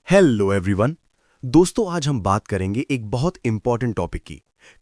Hello everyone. दोस्तों, आज हम बात करेंगे एक बहुत इंपॉर्टेंट टॉपिक की,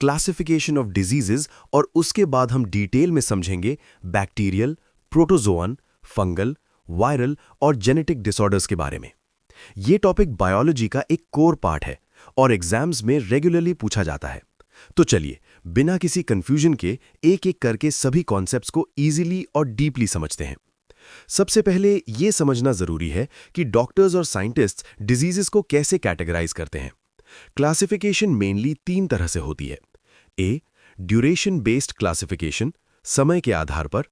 क्लासिफिकेशन ऑफ डिजीजेस, और उसके बाद हम डिटेल में समझेंगे बैक्टीरियल, प्रोटोजोअन, फंगल, वायरल और जेनेटिक डिसऑर्डर्स के बारे में। ये टॉपिक बायोलॉजी का एक कोर पार्ट है और एग्जाम्स में रेगुलरली पूछा जाता है। तो चलिए, बिना किसी कंफ्यूजन के एक एक करके सभी कॉन्सेप्ट्स को इजीली और डीपली समझते हैं। सबसे पहले ये समझना जरूरी है कि डॉक्टर्स और साइंटिस्ट्स डिजीजेस को कैसे कैटेगराइज करते हैं। क्लासिफिकेशन मेनली 3 तरह से होती है। ए, ड्यूरेशन बेस्ड क्लासिफिकेशन, समय के आधार पर।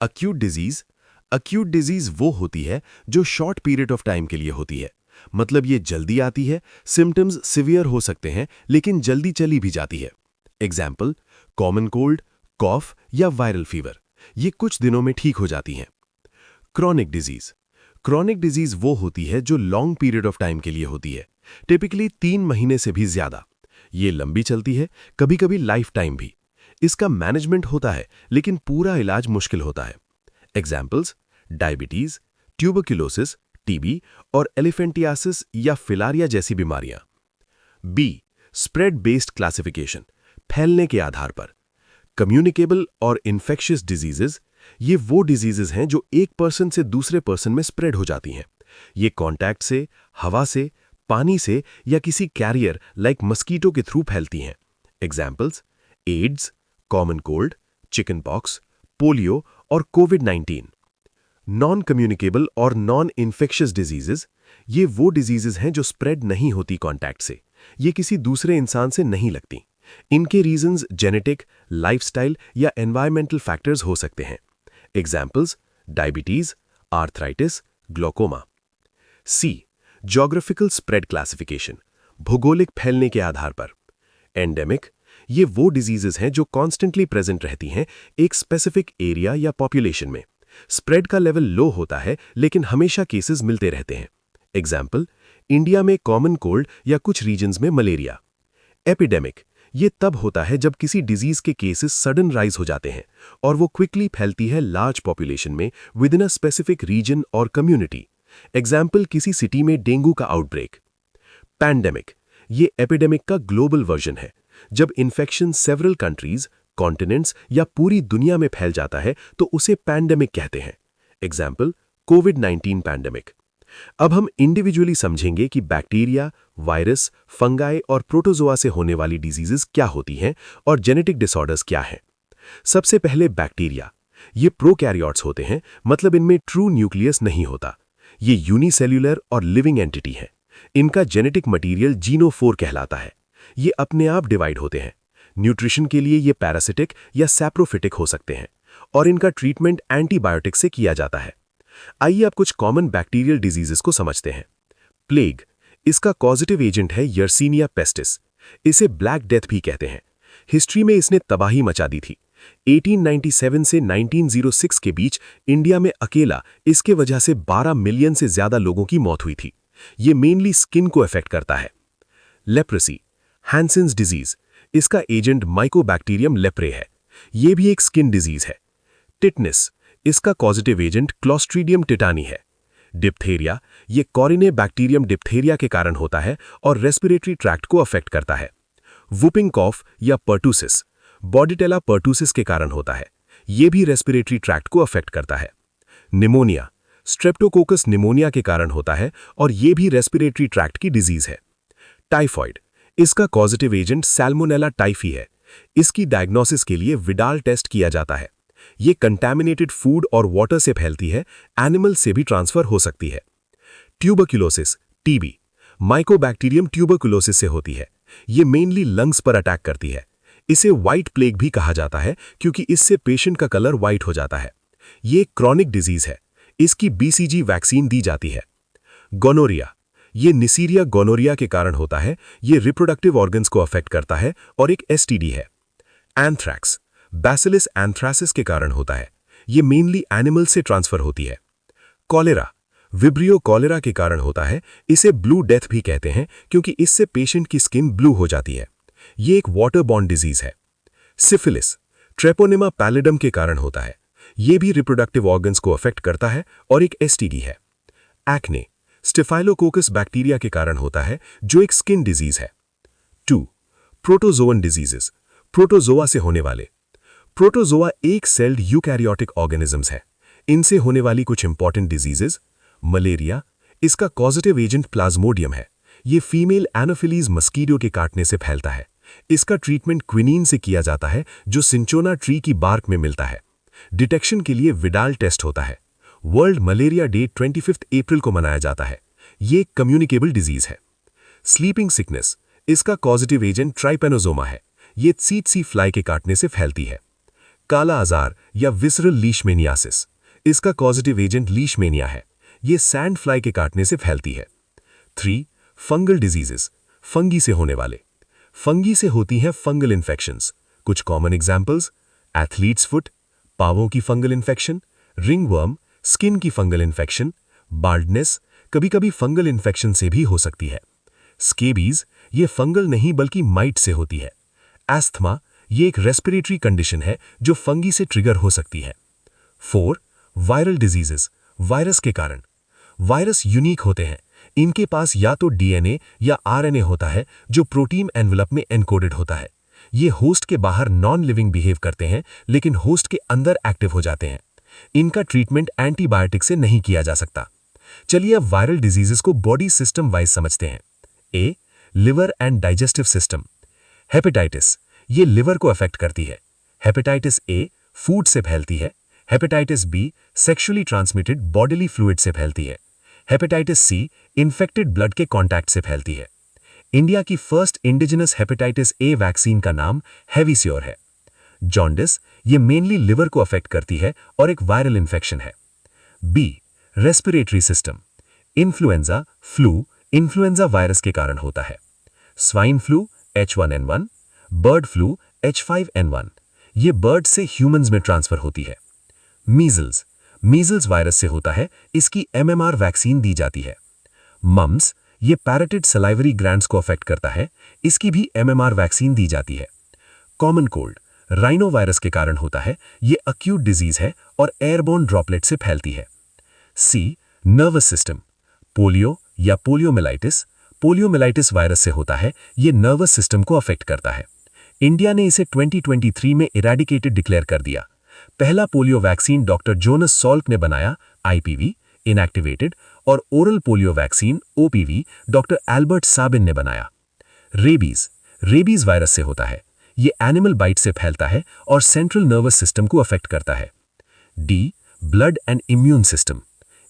अक्यूट डिजीज वो होती है जो शॉर्ट पीरियड ऑफ टाइम के लिए होती है, मतलब ये जल्दी आती है, सिम्टम्स सिवियर हो सकते हैं लेकिन जल्दी चली भी जाती है। एग्जाम्पल, कॉमन कोल्ड, कॉफ या वायरल फीवर, ये कुछ दिनों में ठीक हो जाती हैं। क्रॉनिक डिजीज वो होती है जो लॉन्ग पीरियड ऑफ टाइम के लिए होती है, टिपिकली 3 महीने से भी ज्यादा। ये लंबी चलती है, कभी कभी लाइफ टाइम भी। इसका मैनेजमेंट होता है लेकिन पूरा इलाज मुश्किल होता है। एग्जाम्पल्स, डायबिटीज, ट्यूबरक्यूलोसिस, टीबी और एलिफेंटियासिस या फिलारिया जैसी बीमारियां। बी, स्प्रेड बेस्ड क्लासिफिकेशन, फैलने के आधार पर। कम्युनिकेबल और इन्फेक्शियस डिजीजेज, ये वो डिजीजेज हैं जो एक पर्सन से दूसरे पर्सन में स्प्रेड हो जाती हैं। ये कांटेक्ट से, हवा से, पानी से या किसी कैरियर लाइक मस्कीटो के थ्रू फैलती हैं। Examples, AIDS, common cold, chickenpox, polio और कोविड-19। नॉन कम्युनिकेबल और नॉन इन्फेक्शियस डिजीजेज, ये वो डिजीजेज हैं जो स्प्रेड नहीं होती कांटेक्ट से, ये किसी दूसरे इंसान से नहीं लगती। इनके रीजंस जेनेटिक, लाइफस्टाइल या एनवायरमेंटल फैक्टर्स हो सकते हैं। Examples, diabetes, arthritis, glaucoma. C, geographical spread classification, भूगोलिक फैलने के आधार पर। एंडेमिक, ये वो डिजीजेस हैं जो कॉन्स्टेंटली प्रेजेंट रहती हैं एक स्पेसिफिक एरिया या पॉपुलेशन में। स्प्रेड का लेवल लो होता है लेकिन हमेशा केसेस मिलते रहते हैं। एग्जाम्पल, इंडिया में कॉमन कोल्ड या कुछ रीजन्स में मलेरिया। एपिडेमिक, ये तब होता है जब किसी डिजीज के केसेस सडन राइज हो जाते हैं और वो क्विकली फैलती है लार्ज पॉपुलेशन में within a specific region और कम्युनिटी। एग्जाम्पल, किसी सिटी में डेंगू का आउटब्रेक। पैंडेमिक, ये एपिडेमिक का ग्लोबल वर्जन है, जब इन्फेक्शन सेवरल कंट्रीज, कॉन्टिनेंट्स या पूरी दुनिया में फैल जाता है तो उसे पैंडेमिक कहते हैं। एग्जाम्पल, कोविड-19 पैंडेमिक। अब हम इंडिविजुअली समझेंगे कि बैक्टीरिया, वायरस, फंगाई और प्रोटोजोआ से होने वाली डिजीजेस क्या होती हैं और जेनेटिक डिसऑर्डर्स क्या हैं। सबसे पहले बैक्टीरिया, ये प्रोकैरियोट्स होते हैं, मतलब इनमें ट्रू न्यूक्लियस नहीं होता। ये यूनिसेल्युलर और लिविंग एंटिटी है। इनका जेनेटिक मटीरियल जीनोफोर कहलाता है। ये अपने आप डिवाइड होते हैं। न्यूट्रिशन के लिए ये पैरासिटिक या सैप्रोफिटिक हो सकते हैं और इनका ट्रीटमेंट एंटीबायोटिक से किया जाता है। आइए अब कुछ कॉमन बैक्टीरियल डिजीजेस को समझते हैं। प्लेग, इसका कॉजेटिव एजेंट है यर्सीनिया पेस्टिस। इसे ब्लैक डेथ भी कहते हैं। हिस्ट्री में इसने तबाही मचा दी थी। 1897 से 1906 के बीच इंडिया में अकेला इसके वजह से 12 मिलियन से ज्यादा लोगों की मौत हुई थी। ये मेनली स्किन को अफेक्ट करता है। लेप्रेसी, हैंसेन्स डिजीज, इसका एजेंट माइकोबैक्टीरियम लेप्रे है। ये भी एक स्किन डिजीज है। टिटनेस, इसका कॉजेटिव एजेंट क्लोस्ट्रीडियम टिटानी है। डिप्थेरिया, ये कॉरिने बैक्टीरियम डिप्थेरिया के कारण होता है और रेस्पिरेटरी ट्रैक्ट को अफेक्ट करता है। वुपिंग कॉफ या पर्टूसिस, बॉडीटेला पर्टूसिस के कारण होता है। ये भी रेस्पिरेटरी ट्रैक्ट को अफेक्ट करता है। निमोनिया, स्ट्रेप्टोकोकस निमोनिया के कारण होता है और ये भी रेस्पिरेटरी ट्रैक्ट की डिजीज है। टाइफॉइड, इसका कॉजेटिव एजेंट सैल्मोनेला टाइफी है। इसकी डायग्नोसिस के लिए विडाल टेस्ट किया जाता है। ये कंटैमिनेटेड फूड और वाटर से फैलती है, एनिमल से भी ट्रांसफर हो सकती है। ट्यूबरक्यूलोसिस, टीबी, माइकोबैक्टीरियम ट्यूबरक्यूलोसिस से होती है। ये मेनली लंग्स पर अटैक करती है। इसे व्हाइट प्लेग भी कहा जाता है क्योंकि इससे पेशेंट का कलर व्हाइट हो जाता है। ये एक क्रॉनिक डिजीज है। इसकी बीसीजी वैक्सीन दी जाती है। गोनोरिया, ये निसीरिया गोनोरिया के कारण होता है। ये रिप्रोडक्टिव ऑर्गन्स को अफेक्ट करता है और एक एसटीडी है। एंथ्रैक्स, बैसिलिस एंथ्रासिस के कारण होता है। ये मेनली एनिमल से ट्रांसफर होती है। कॉलेरा, विब्रियो कॉलेरा के कारण होता है। इसे ब्लू डेथ भी कहते हैं क्योंकि इससे पेशेंट की स्किन ब्लू हो जाती है। ये एक वाटर बॉर्न डिजीज है। सिफिलिस, ट्रेपोनेमा पैलिडम के कारण होता है। ये भी रिप्रोडक्टिव ऑर्गन्स को अफेक्ट करता है और एक एसटीडी है। एक्ने, स्टेफाइलोकोकस बैक्टीरिया के कारण होता है, जो एक स्किन डिजीज है। 2. प्रोटोजोअन डिजीजेस, प्रोटोजोआ से होने वाले। प्रोटोजोआ एक सेल्ड यूकैरियोटिक ऑर्गेनिजम्स है। इनसे होने वाली कुछ इंपॉर्टेंट डिजीजेस। मलेरिया, इसका कॉजेटिव एजेंट प्लाज्मोडियम है। ये फीमेल एनोफिलीज मस्कीटो के काटने से फैलता है। इसका ट्रीटमेंट क्विनीन से किया जाता है, जो सिंचोना ट्री की बार्क में मिलता है। डिटेक्शन के लिए विडाल टेस्ट होता है। वर्ल्ड मलेरिया डे 25 अप्रैल को मनाया जाता है। ये एक कम्युनिकेबल डिजीज है। स्लीपिंग सिकनेस, इसका कॉजेटिव एजेंट ट्राइपेनोजोमा है। ये tsetse फ्लाई के काटने से फैलती है। काला आजार या विसरल लीशमेनियासिस, इसका कॉजेटिव एजेंट लीशमेनिया है। ये सैंड फ्लाई के काटने से फैलती है। 3. फंगल डिजीजेस, फंगी से होने वाले। फंगी से होती हैं फंगल इन्फेक्शंस। कुछ कॉमन एग्जाम्पल्स: एथलीट्स फुट, पावों की फंगल इन्फेक्शन, रिंगवर्म, स्किन की फंगल इन्फेक्शन, बाल्डनेस कभी कभी फंगल इन्फेक्शन से भी हो सकती है। स्केबीज, ये फंगल नहीं बल्कि माइट से होती है। एस्थमा, ये एक रेस्पिरेटरी कंडीशन है जो फंगी से ट्रिगर हो सकती है। 4. वायरल डिजीजेस, वायरस के कारण। वायरस यूनिक होते हैं। इनके पास या तो डीएनए या आरएनए होता है जो प्रोटीन एनवेलप में एनकोडेड होता है। ये होस्ट के बाहर नॉन लिविंग बिहेव करते हैं, लेकिन होस्ट के अंदर एक्टिव हो जाते हैं। इनका ट्रीटमेंट एंटीबायोटिक से नहीं किया जा सकता। चलिए अब वायरल डिजीजेस को बॉडी सिस्टम वाइज समझते हैं। A. Liver and digestive system. Hepatitis, ये लिवर को अफेक्ट करती है। हेपेटाइटिस ए फूड से फैलती है। Hepatitis B sexually transmitted bodily fluid से फैलती है। हेपेटाइटिस सी इन्फेक्टेड ब्लड के कांटेक्ट से फैलती है। इंडिया की first indigenous hepatitis A vaccine का नाम हेविसियोर है। जॉन्डिस, ये मेनली लिवर को अफेक्ट करती है और एक वायरल इन्फेक्शन है। B. Respiratory system. Influenza flu influenza virus के कारण होता है। Swine flu H1N1, bird flu H5N1, ये बर्ड से ह्यूमंस में ट्रांसफर होती है। मीजल्स, मीजल्स वायरस से होता है। इसकी MMR वैक्सीन दी जाती है। मम्स, ये पैरेटेड सलाइवरी ग्लैंड्स को अफेक्ट करता है। इसकी भी MMR वैक्सीन दी जाती है। कॉमन कोल्ड राइनो वायरस के कारण होता है। ये अक्यूट डिजीज है और एयरबोर्न ड्रॉपलेट से फैलती है। सी. Nervous system. पोलियो या पोलियोमिलाइटिस, पोलियोमिलाइटिस वायरस से होता है। ये नर्वस सिस्टम को अफेक्ट करता है। इंडिया ने इसे 2023 में इरेडिकेटेड डिक्लेयर कर दिया। पहला polio vaccine doctor Jonas Salk ने बनाया, IPV इनएक्टिवेटेड, और oral polio vaccine OPV doctor Albert Sabin ने बनाया। रेबीज, रेबीज वायरस से होता है। ये एनिमल बाइट से फैलता है और सेंट्रल नर्वस सिस्टम को अफेक्ट करता है। D. Blood and immune system.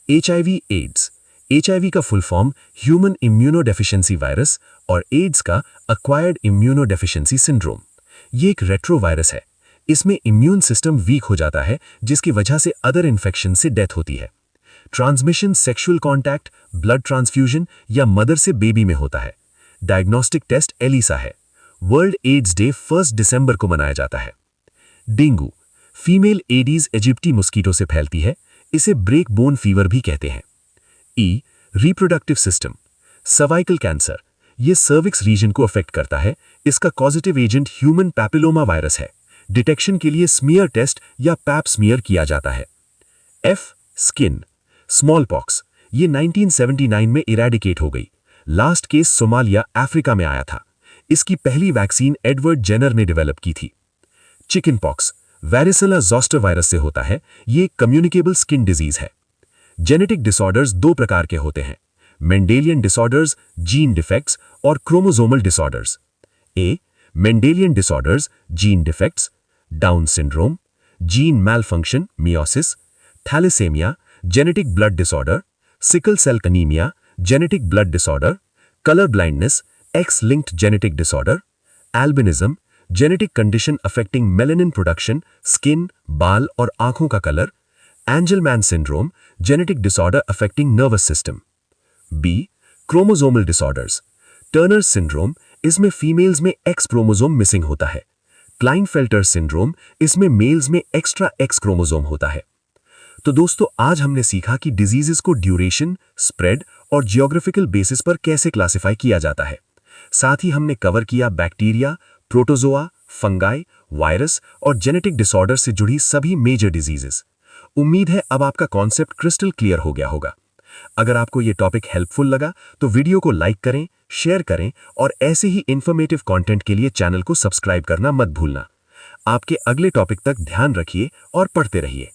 HIV AIDS, HIV का full form human immunodeficiency virus और एड्स का एक्वायर्ड इम्यूनोडेफिशिएंसी सिंड्रोम। ये एक रेट्रोवायरस है। इसमें इम्यून सिस्टम वीक हो जाता है, जिसकी वजह से अदर इन्फेक्शन से डेथ होती है। Transmission sexual contact, blood transfusion या मदर से बेबी में होता है। डायग्नोस्टिक टेस्ट एलिसा है। वर्ल्ड एड्स डे 1 दिसंबर को मनाया जाता है। Dengue, female Aedes aegypti mosquito से फैलती है। इसे ब्रेक बोन फीवर भी कहते हैं। E. Reproductive system. Cervical cancer, ये सर्विक्स रीजन को अफेक्ट करता है। इसका causative agent human papilloma virus है। डिटेक्शन के लिए स्मीयर टेस्ट या पैप स्मीयर किया जाता है। एफ. स्किन। स्मॉल पॉक्स, ये 1979 में इरेडिकेट हो गई। लास्ट केस सोमालिया अफ्रीका में आया था। इसकी पहली वैक्सीन एडवर्ड जेनर ने डेवलप की थी। Chicken pox varicella zoster virus से होता है। ये कम्युनिकेबल स्किन डिजीज है। जेनेटिक डिसऑर्डर्स दो प्रकार के होते हैं: मेंडेलियन डिसऑर्डर्स, जीन डिफेक्ट्स, और chromosomal disorders. A. Mendelian disorders, gene defects, Down syndrome, gene malfunction, meiosis, thalassaemia, genetic blood disorder, sickle cell anaemia, genetic blood disorder, colour blindness, X linked genetic disorder, albinism, genetic condition affecting melanin production, skin, बाल और आंखों का colour, Angelman syndrome, genetic disorder affecting nervous system. B. Chromosomal disorders, Turner syndrome, इसमें females में X chromosome missing होता है। Klinefelter syndrome, इसमें males में एक्स्ट्रा एक्स क्रोमोसोम होता है। तो दोस्तों, आज हमने सीखा कि डिजीजेस को ड्यूरेशन, स्प्रेड और जियोग्राफिकल बेसिस पर कैसे क्लासिफाई किया जाता है। साथ ही हमने कवर किया बैक्टीरिया, प्रोटोजोआ, फंगाई, वायरस और जेनेटिक डिसऑर्डर से जुड़ी सभी मेजर डिजीजेस। उम्मीद है अब आपका कॉन्सेप्ट क्रिस्टल क्लियर हो गया होगा। अगर आपको ये टॉपिक हेल्पफुल लगा तो वीडियो को लाइक करें, शेयर करें और ऐसे ही इन्फॉर्मेटिव कंटेंट के लिए चैनल को सब्सक्राइब करना मत भूलना। आपके अगले टॉपिक तक ध्यान रखिए और पढ़ते रहिए।